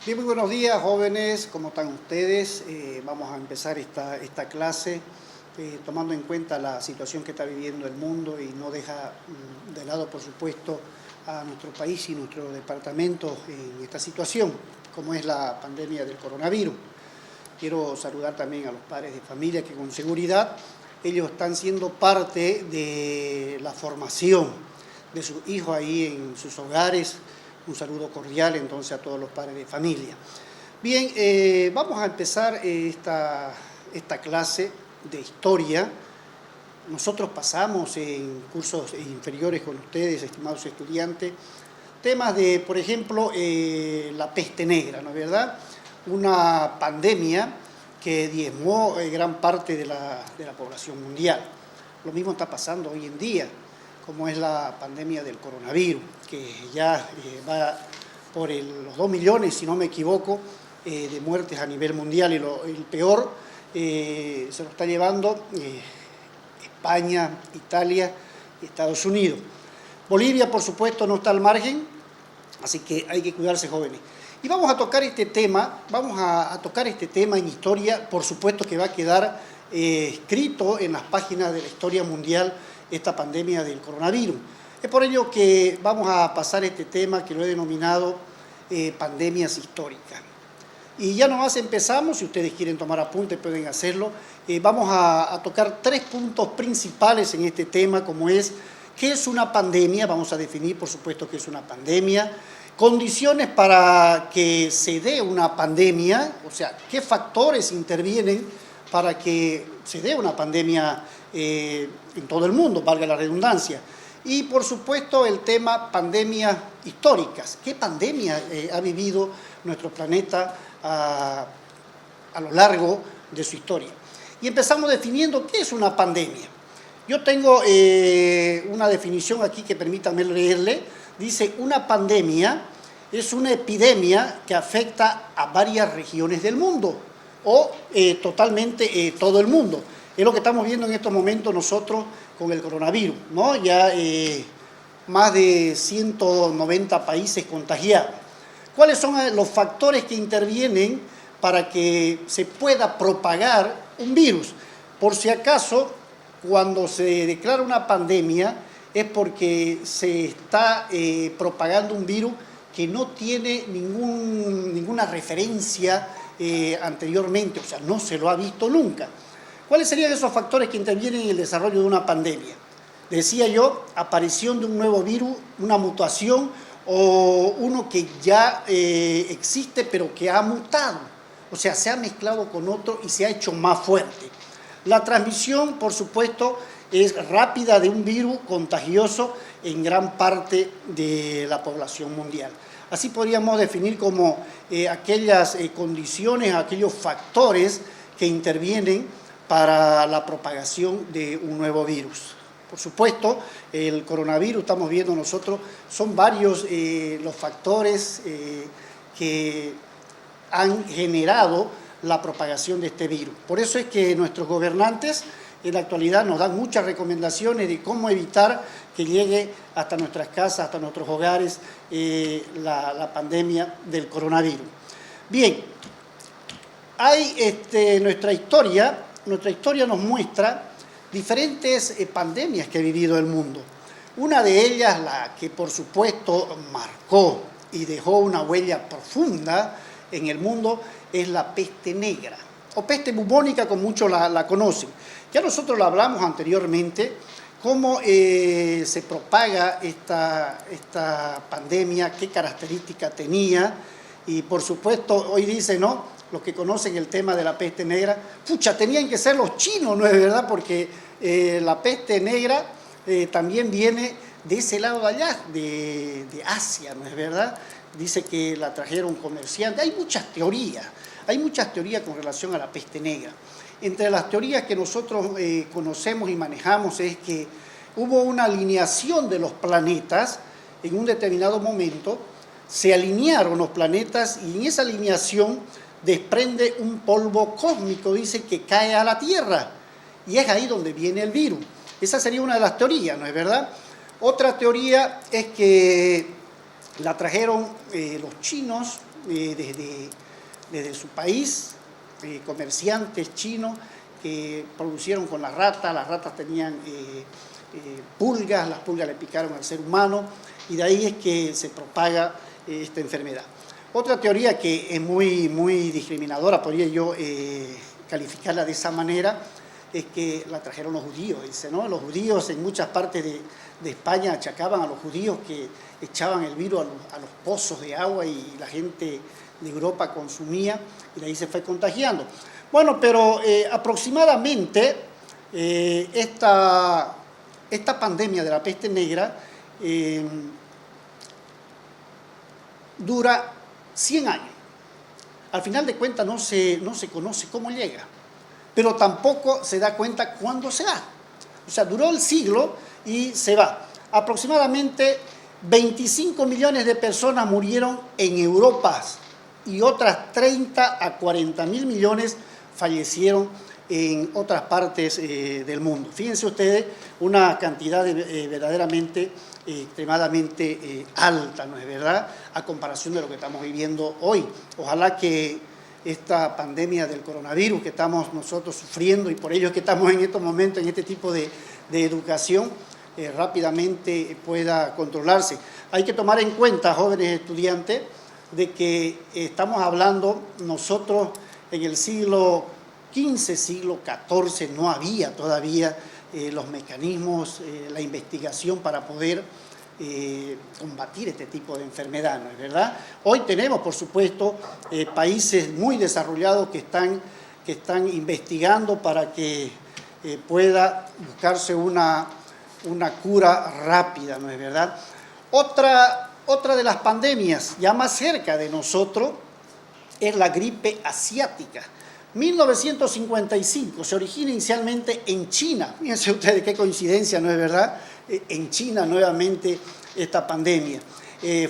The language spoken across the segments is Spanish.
Bien, muy buenos días, jóvenes. ¿Cómo están ustedes? Vamos a empezar esta clase tomando en cuenta la situación que está viviendo el mundo y no deja de lado, por supuesto, a nuestro país y nuestro departamento en esta situación, como es la pandemia del coronavirus. Quiero saludar también a los padres de familia que con seguridad ellos están siendo parte de la formación de sus hijos ahí en sus hogares. Un saludo cordial entonces a todos los padres de familia. Bien, vamos a empezar esta clase de historia. Nosotros pasamos en cursos inferiores con ustedes, estimados estudiantes, temas de, por ejemplo, la peste negra, ¿no es verdad? Una pandemia que diezmó gran parte de la población mundial. Lo mismo está pasando hoy en día, como es la pandemia del coronavirus, que ya va por los 2 millones, si no me equivoco, de muertes a nivel mundial, y el peor se lo está llevando España, Italia y Estados Unidos. Bolivia, por supuesto, no está al margen, así que hay que cuidarse, jóvenes. Y vamos a tocar este tema, en historia, por supuesto que va a quedar escrito en las páginas de la historia mundial esta pandemia del coronavirus. Es por ello que vamos a pasar este tema que lo he denominado pandemias históricas. Y ya nomás empezamos, si ustedes quieren tomar apuntes pueden hacerlo. Vamos a tocar 3 puntos principales en este tema, como es qué es una pandemia, vamos a definir por supuesto qué es una pandemia, condiciones para que se dé una pandemia, o sea, qué factores intervienen para que se dé una pandemia en todo el mundo, valga la redundancia. Y por supuesto el tema pandemias históricas. ¿Qué pandemia ha vivido nuestro planeta a lo largo de su historia? Y empezamos definiendo qué es una pandemia. Yo tengo una definición aquí que permítanme leerle. Dice, una pandemia es una epidemia que afecta a varias regiones del mundo o totalmente todo el mundo. Es lo que estamos viendo en estos momentos nosotros con el coronavirus, ¿no? Ya más de 190 países contagiados. ¿Cuáles son los factores que intervienen para que se pueda propagar un virus? Por si acaso, cuando se declara una pandemia, es porque se está propagando un virus que no tiene ninguna referencia anteriormente, o sea, no se lo ha visto nunca. ¿Cuáles serían esos factores que intervienen en el desarrollo de una pandemia? Decía yo, aparición de un nuevo virus, una mutación o uno que ya existe pero que ha mutado, o sea, se ha mezclado con otro y se ha hecho más fuerte. La transmisión, por supuesto, es rápida de un virus contagioso en gran parte de la población mundial. Así podríamos definir como aquellas condiciones, aquellos factores que intervienen para la propagación de un nuevo virus. Por supuesto, el coronavirus, estamos viendo nosotros, son varios los factores que han generado la propagación de este virus. Por eso es que nuestros gobernantes en la actualidad nos dan muchas recomendaciones de cómo evitar que llegue hasta nuestras casas, hasta nuestros hogares, la pandemia del coronavirus. Bien, hay nuestra historia nos muestra diferentes pandemias que ha vivido el mundo. Una de ellas, la que por supuesto marcó y dejó una huella profunda en el mundo, es la peste negra, o peste bubónica, como muchos la conocen. Ya nosotros lo hablamos anteriormente, cómo se propaga esta pandemia, qué características tenía, y por supuesto hoy dice, ¿no?, los que conocen el tema de la peste negra, pucha, tenían que ser los chinos, ¿no es verdad? Porque la peste negra también viene de ese lado de allá, de Asia, ¿no es verdad? Dice que la trajeron comerciantes. Hay muchas teorías con relación a la peste negra. Entre las teorías que nosotros conocemos y manejamos es que hubo una alineación de los planetas en un determinado momento, se alinearon los planetas y en esa alineación desprende un polvo cósmico, dice, que cae a la Tierra, y es ahí donde viene el virus. Esa sería una de las teorías, ¿no es verdad? Otra teoría es que la trajeron los chinos desde su país, comerciantes chinos que producieron con las ratas tenían pulgas, las pulgas le picaron al ser humano y de ahí es que se propaga esta enfermedad. Otra teoría que es muy discriminadora, podría yo calificarla de esa manera, es que la trajeron los judíos, dice, ¿no? Los judíos en muchas partes de España achacaban a los judíos que echaban el virus a los pozos de agua y la gente de Europa consumía y de ahí se fue contagiando. Bueno, pero aproximadamente esta pandemia de la peste negra dura 100 años. Al final de cuentas no se conoce cómo llega, pero tampoco se da cuenta cuándo se va. O sea, duró el siglo y se va. Aproximadamente 25 millones de personas murieron en Europa y otras 30 a 40 mil millones fallecieron en otras partes del mundo. Fíjense ustedes, una cantidad verdaderamente extremadamente alta, ¿no es verdad?, a comparación de lo que estamos viviendo hoy. Ojalá que esta pandemia del coronavirus que estamos nosotros sufriendo y por ello es que estamos en estos momentos en este tipo de educación rápidamente pueda controlarse. Hay que tomar en cuenta, jóvenes estudiantes, de que estamos hablando nosotros en el siglo XV, siglo XIV, no había todavía los mecanismos, la investigación para poder combatir este tipo de enfermedad, ¿no es verdad? Hoy tenemos, por supuesto, países muy desarrollados que están investigando para que pueda buscarse una cura rápida, ¿no es verdad? Otra de las pandemias ya más cerca de nosotros es la gripe asiática. 1955 se origina inicialmente en China. Fíjense ustedes qué coincidencia, ¿no es verdad? En China nuevamente esta pandemia.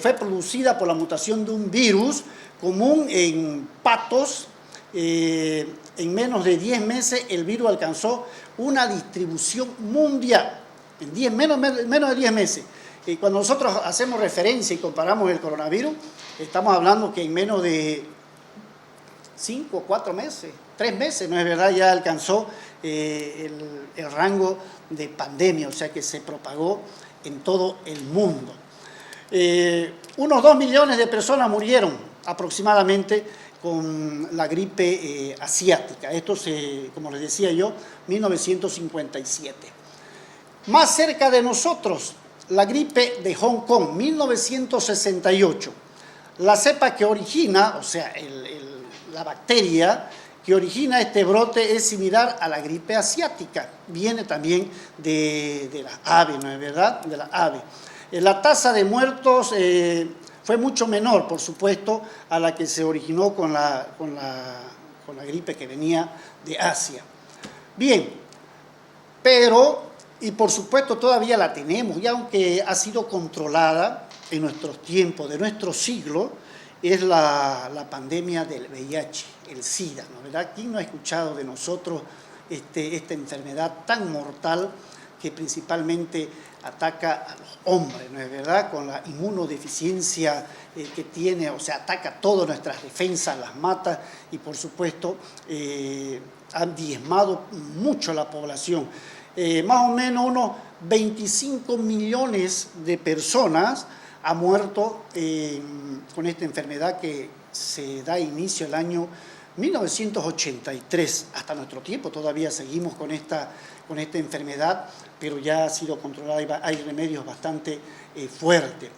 Fue producida por la mutación de un virus común en patos. En menos de 10 meses el virus alcanzó una distribución mundial. En menos de 10 meses. Cuando nosotros hacemos referencia y comparamos el coronavirus, estamos hablando que en menos de 5 o 4 meses, 3 meses, ¿no es verdad?, ya alcanzó el rango de pandemia, o sea que se propagó en todo el mundo. Unos 2 millones de personas murieron aproximadamente con la gripe asiática. Esto, como les decía yo, 1957. Más cerca de nosotros, la gripe de Hong Kong, 1968. La cepa que origina, o sea, la bacteria que origina este brote es similar a la gripe asiática. Viene también de las aves, ¿no es verdad? De las aves. La tasa de muertos fue mucho menor, por supuesto, a la que se originó con la gripe que venía de Asia. Bien, pero, y por supuesto todavía la tenemos, y aunque ha sido controlada en nuestros tiempos, de nuestro siglo, es la pandemia del VIH, el SIDA, ¿no es verdad? ¿Quién no ha escuchado de nosotros esta enfermedad tan mortal que principalmente ataca a los hombres, ¿no es verdad? Con la inmunodeficiencia que tiene, o sea, ataca todas nuestras defensas, las mata y por supuesto han diezmado mucho la población. Más o menos unos 25 millones de personas ha muerto con esta enfermedad que se da inicio el año 1983. Hasta nuestro tiempo todavía seguimos con esta enfermedad, pero ya ha sido controlada y hay remedios bastante fuertes.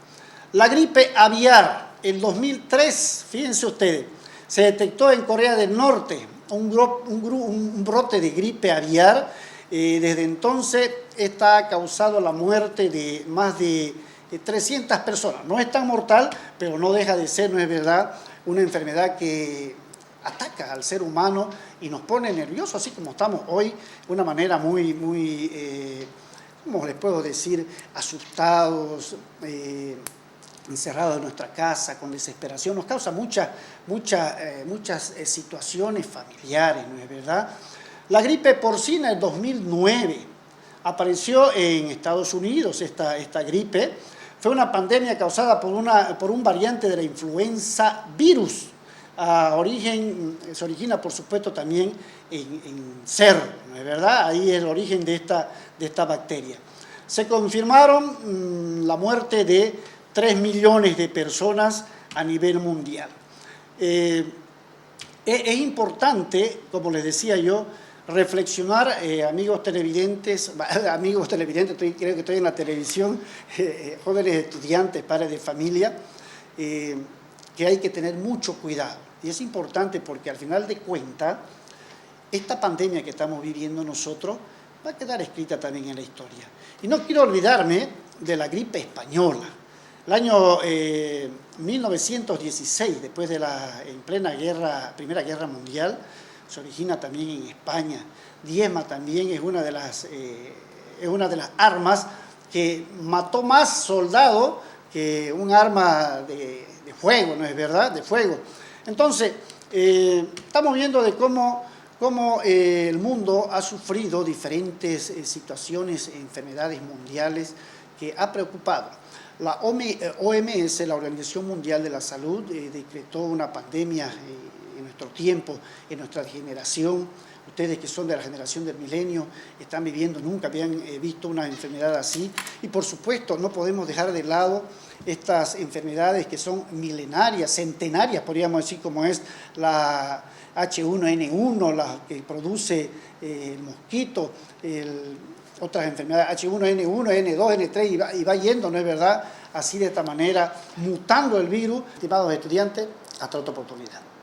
La gripe aviar, en 2003, fíjense ustedes, se detectó en Corea del Norte un brote de gripe aviar. Desde entonces, esta ha causado la muerte de más de 300 personas. No es tan mortal, pero no deja de ser, no es verdad, una enfermedad que ataca al ser humano y nos pone nerviosos, así como estamos hoy, de una manera muy, ¿cómo les puedo decir?, asustados, encerrados en nuestra casa, con desesperación. Nos causa muchas situaciones familiares, ¿no es verdad? La gripe porcina en 2009 apareció en Estados Unidos, esta gripe. fue una pandemia causada por un variante de la influenza virus. Se origina, por supuesto, también en cerdo, ¿no es verdad? Ahí es el origen de esta bacteria. Se confirmaron la muerte de 3 millones de personas a nivel mundial. Es importante, como les decía yo, reflexionar, amigos televidentes, creo que estoy en la televisión, jóvenes estudiantes, padres de familia, que hay que tener mucho cuidado. Y es importante porque al final de cuentas, esta pandemia que estamos viviendo nosotros va a quedar escrita también en la historia. Y no quiero olvidarme de la gripe española. El año 1916, después de en plena Primera Guerra Mundial, se origina también en España. Diezma también es una de las armas que mató más soldados que un arma de fuego, ¿no es verdad? De fuego. Entonces, estamos viendo de cómo el mundo ha sufrido diferentes situaciones, enfermedades mundiales que ha preocupado. La OMS, la Organización Mundial de la Salud, decretó una pandemia en nuestro tiempo, en nuestra generación. Ustedes que son de la generación del milenio están viviendo, nunca habían visto una enfermedad así. Y por supuesto no podemos dejar de lado estas enfermedades que son milenarias, centenarias, podríamos decir, como es la H1N1, la que produce el mosquito, otras enfermedades, H1N1, N2, N3, y va yendo, ¿no es verdad? Así de esta manera, mutando el virus. Estimados estudiantes, hasta otra oportunidad.